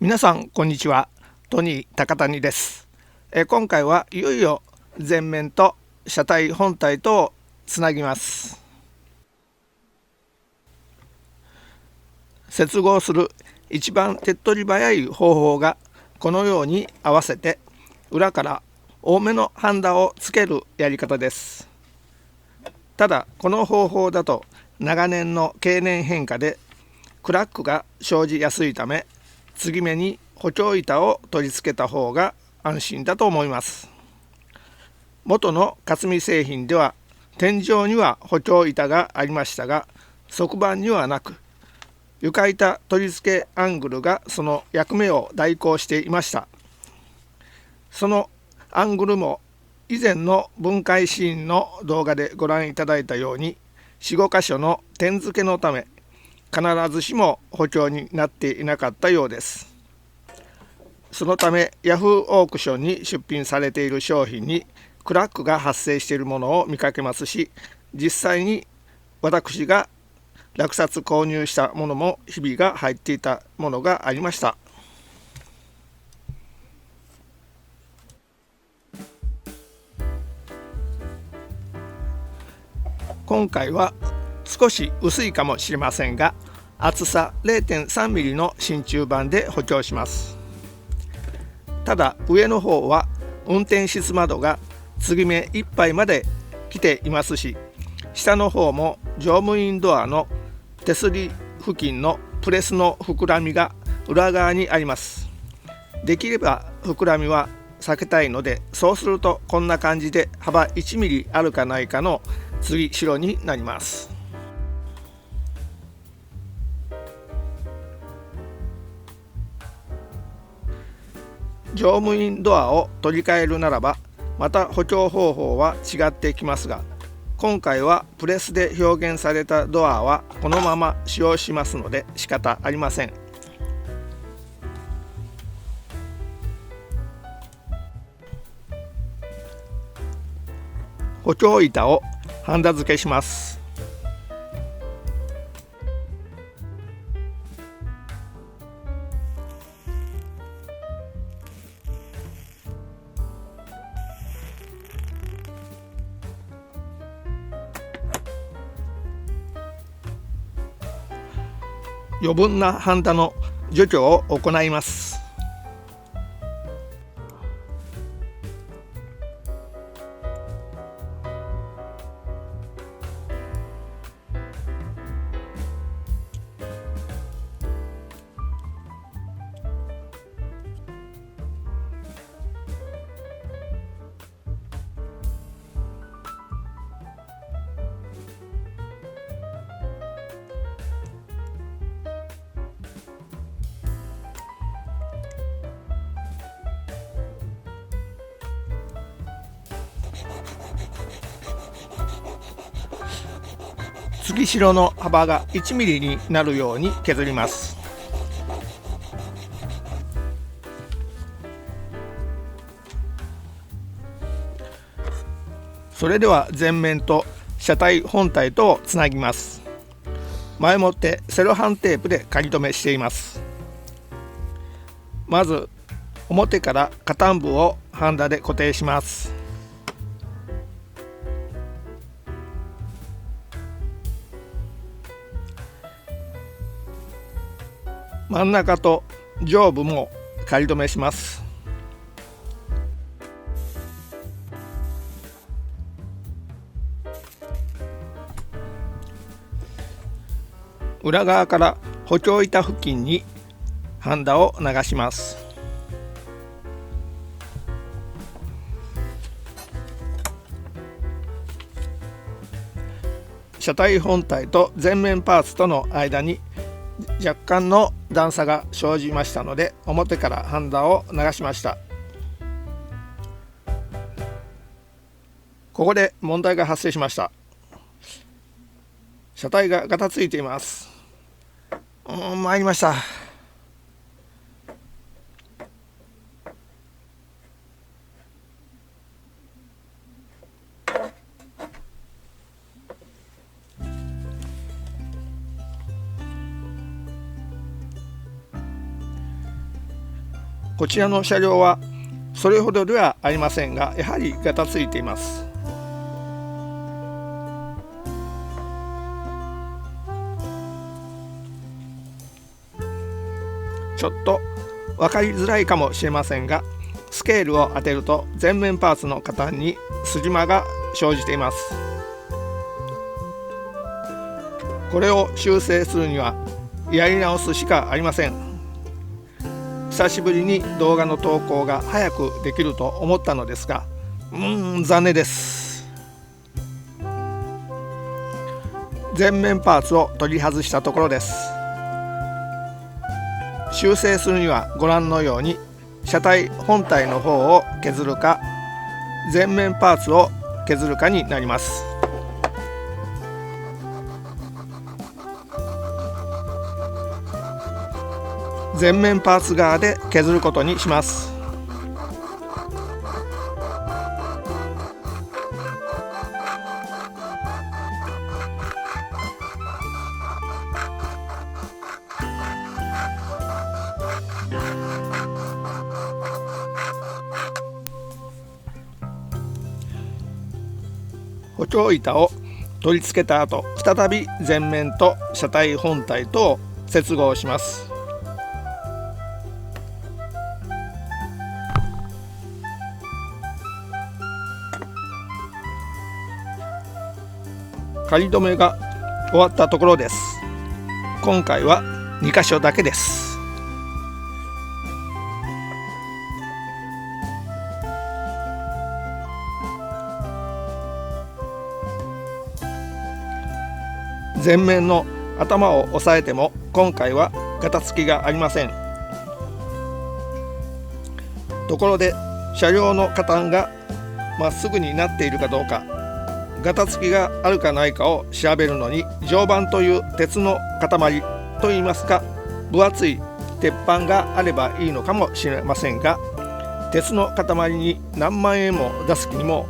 皆さんこんにちは。トニー高谷です。今回はいよいよ前面と車体本体とをつなぎます。接合する一番手っ取り早い方法がこのように合わせて裏から多めのハンダをつけるやり方です。ただこの方法だと長年の経年変化でクラックが生じやすいため、継ぎ目に補強板を取り付けた方が安心だと思います。元の霞製品では天井には補強板がありましたが、側板にはなく床板取り付けアングルがその役目を代行していました。そのアングルも以前の分解シーンの動画でご覧いただいたように 4,5 箇所の点付けのため必ずしも補強になっていなかったようです。そのためヤフーオークションに出品されている商品にクラックが発生しているものを見かけますし、実際に私が落札購入したものもひびが入っていたものがありました。今回は少し薄いかもしれませんが、厚さ 0.3 ミリの真鍮板で補強します。ただ上の方は運転室窓が継ぎ目いっぱいまで来ていますし、下の方も乗務員ドアの手すり付近のプレスの膨らみが裏側にあります。できれば膨らみは避けたいので、そうするとこんな感じで幅1ミリあるかないかの継ぎ代になります。乗務員ドアを取り替えるならばまた補強方法は違ってきますが、今回はプレスで表現されたドアはこのまま使用しますので仕方ありません。補強板をハンダ付けします。余分なハンダの除去を行います。継ぎ代の幅が1ミリになるように削ります。それでは前面と車体本体とをつなぎます。前もってセロハンテープで仮止めしています。まず表から下端部をハンダで固定します。真ん中と上部も仮止めします。裏側から補強板付近にハンダを流します。車体本体と前面パーツとの間に若干の段差が生じましたので、表からハンダを流しました。ここで問題が発生しました。車体がガタついています。参りました。こちらの車両はそれほどではありませんが、やはりガタついています。ちょっと分かりづらいかもしれませんが、スケールを当てると前面パーツの下端に筋間が生じています。これを修正するにはやり直すしかありません。久しぶりに動画の投稿が早くできると思ったのですが、残念です。前面パーツを取り外したところです。修正するにはご覧のように車体本体の方を削るか前面パーツを削るかになります。前面パーツ側で削ることにします。補強板を取り付けた後、再び前面と車体本体とを接合します。仮止めが終わったところです。今回は2箇所だけです。前面の頭を押さえても今回はガタつきがありません。ところで車両の下端がまっすぐになっているかどうか、ガタつきがあるかないかを調べるのに、常磐という鉄の塊といいますか、分厚い鉄板があればいいのかもしれませんが、鉄の塊に何万円も出す気にも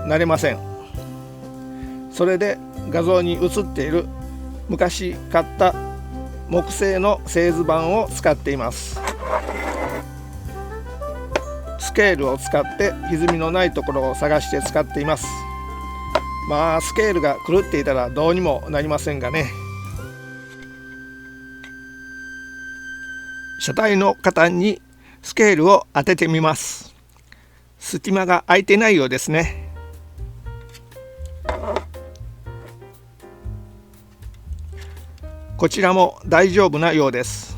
なれません。それで画像に写っている昔買った木製の製図板を使っています。スケールを使って歪みのないところを探して使っています。スケールが狂っていたらどうにもなりませんがね。車体の下端にスケールを当ててみます。隙間が空いてないようですね。こちらも大丈夫なようです。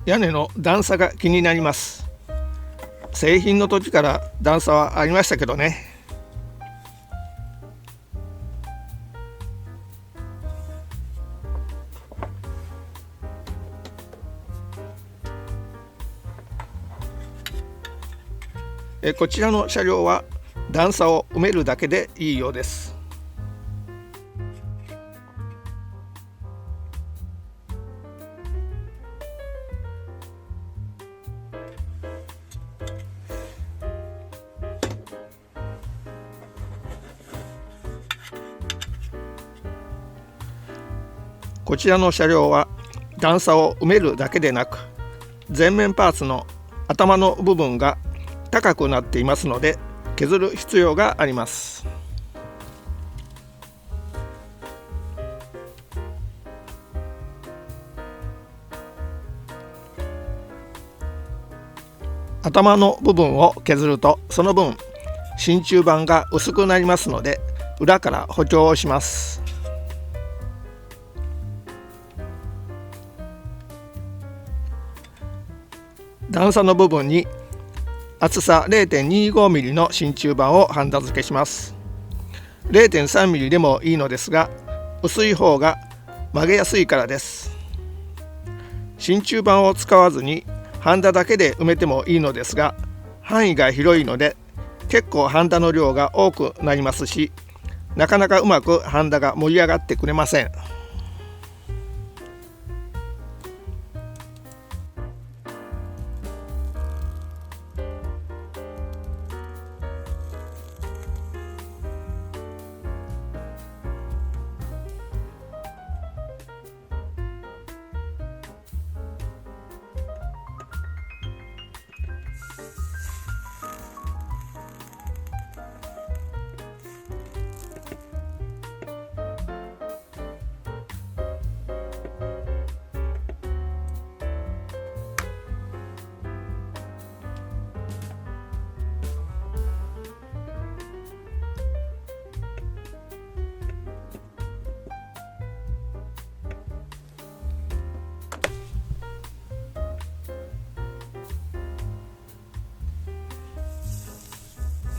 屋根の段差が気になります。製品の時から段差はありましたけどね。こちらの車両は段差を埋めるだけでいいようです。こちらの車両は段差を埋めるだけでなく、前面パーツの頭の部分が高くなっていますので削る必要があります。頭の部分を削るとその分真鍮板が薄くなりますので、裏から補強をします。段差の部分に厚さ 0.25 ミリの真鍮板をハンダ付けします。0.3 ミリでもいいのですが、薄い方が曲げやすいからです。真鍮板を使わずにハンダだけで埋めてもいいのですが、範囲が広いので結構ハンダの量が多くなりますし、なかなかうまくハンダが盛り上がってくれません。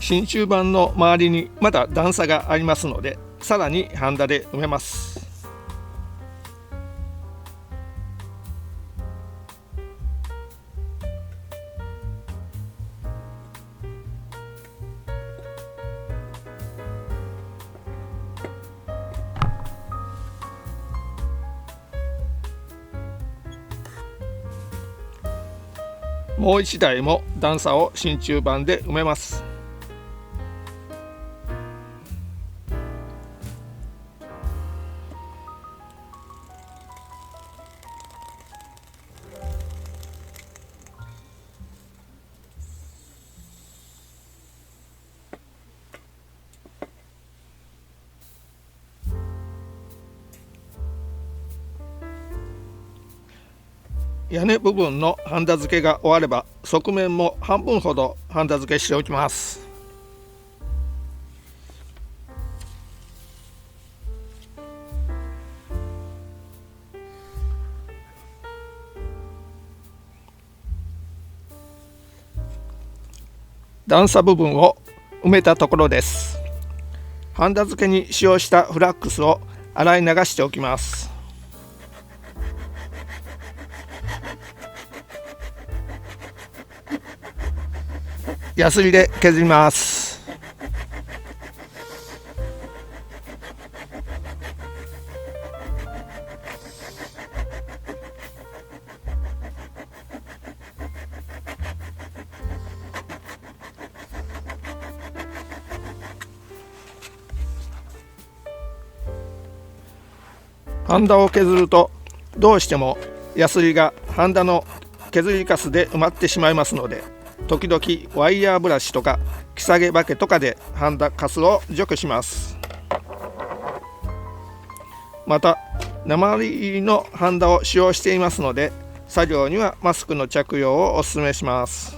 真鍮板の周りにまだ段差がありますので、さらにハンダで埋めます。もう一台も段差を真鍮板で埋めます。屋根部分のハンダ付けが終われば、側面も半分ほどハンダ付けしておきます。段差部分を埋めたところです。ハンダ付けに使用したフラックスを洗い流しておきます。ヤスリで削ります。ハンダを削るとどうしてもヤスリがハンダの削りカスで埋まってしまいますので、時々ワイヤーブラシとか木下げバケとかでハンダカスを除去します。また鉛入りのハンダを使用していますので、作業にはマスクの着用をお勧めします。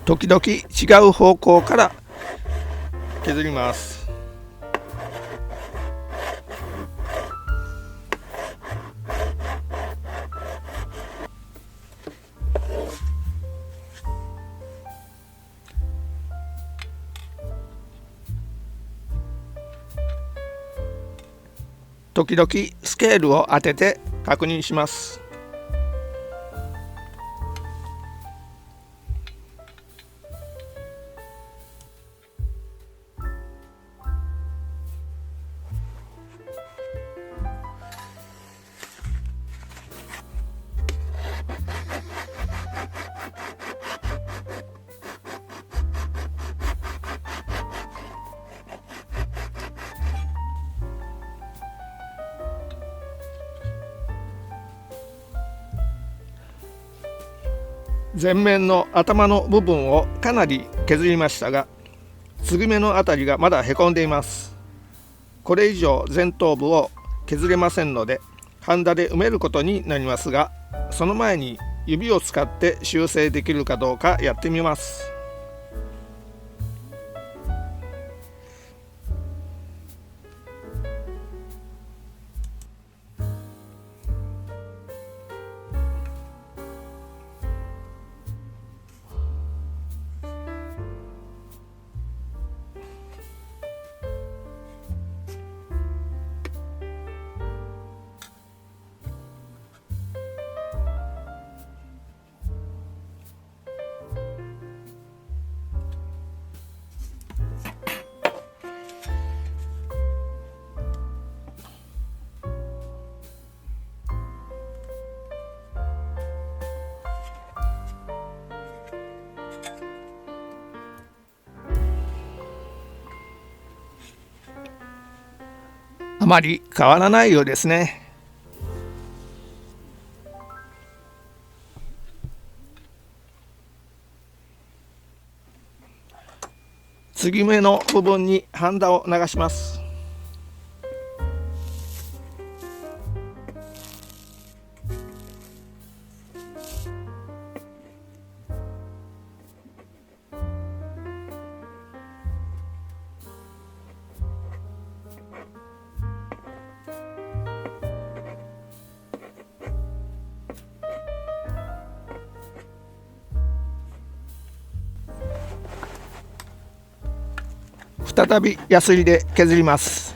時々違う方向から削ります。時々スケールを当てて確認します。前面の頭の部分をかなり削りましたが、継ぎ目のあたりがまだへこんでいます。これ以上前頭部を削れませんので、ハンダで埋めることになりますが、その前に指を使って修正できるかどうかやってみます。あまり変わらないようですね。継ぎ目の部分にハンダを流します。再びヤスリで削ります。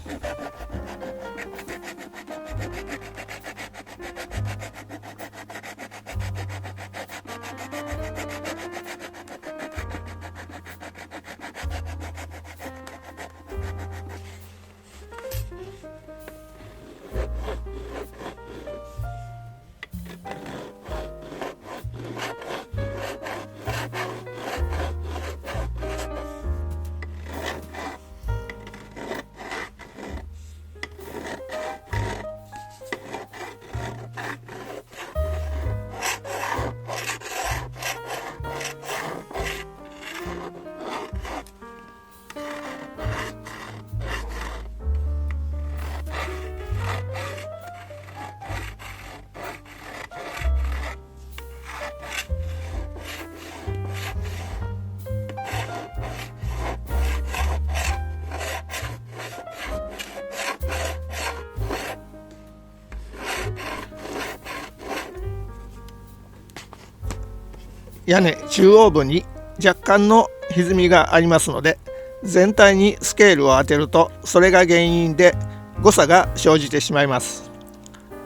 屋根中央部に若干の歪みがありますので、全体にスケールを当てるとそれが原因で誤差が生じてしまいます。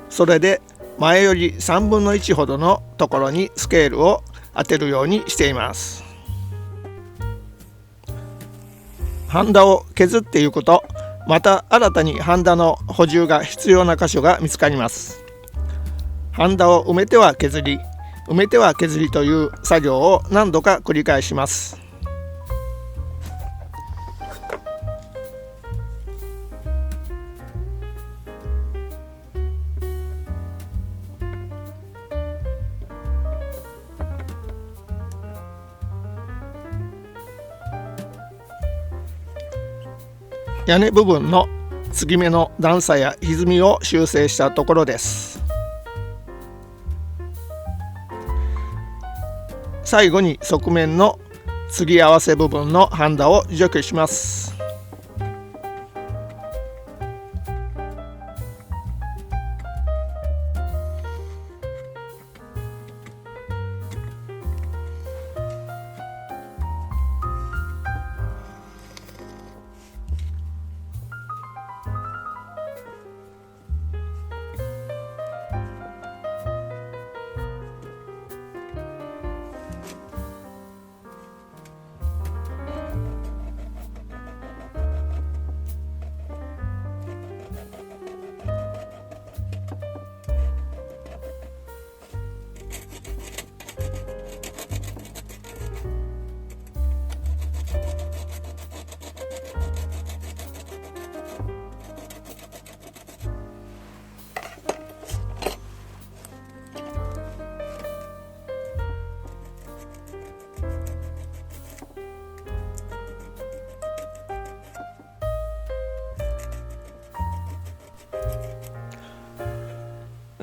それで前より3分の1ほどのところにスケールを当てるようにしています。ハンダを削っていくと、また新たにハンダの補充が必要な箇所が見つかります。ハンダを埋めては削り、埋めては削りという作業を何度か繰り返します。屋根部分の継ぎ目の段差や歪みを修正したところです。最後に側面の継ぎ合わせ部分のハンダを除去します。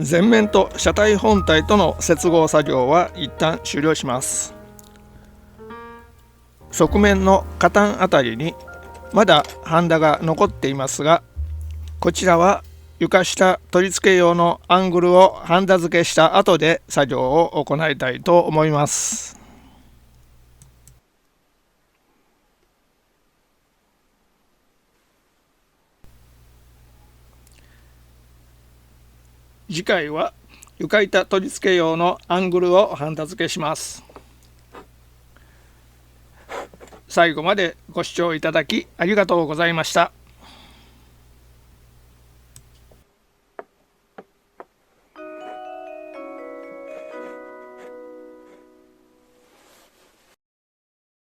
前面と車体本体との接合作業は一旦終了します。側面の下端あたりにまだハンダが残っていますが、こちらは床下取り付け用のアングルをハンダ付けした後で作業を行いたいと思います。次回は床板取り付け用のアングルをハンダ付けします。最後までご視聴いただきありがとうございました。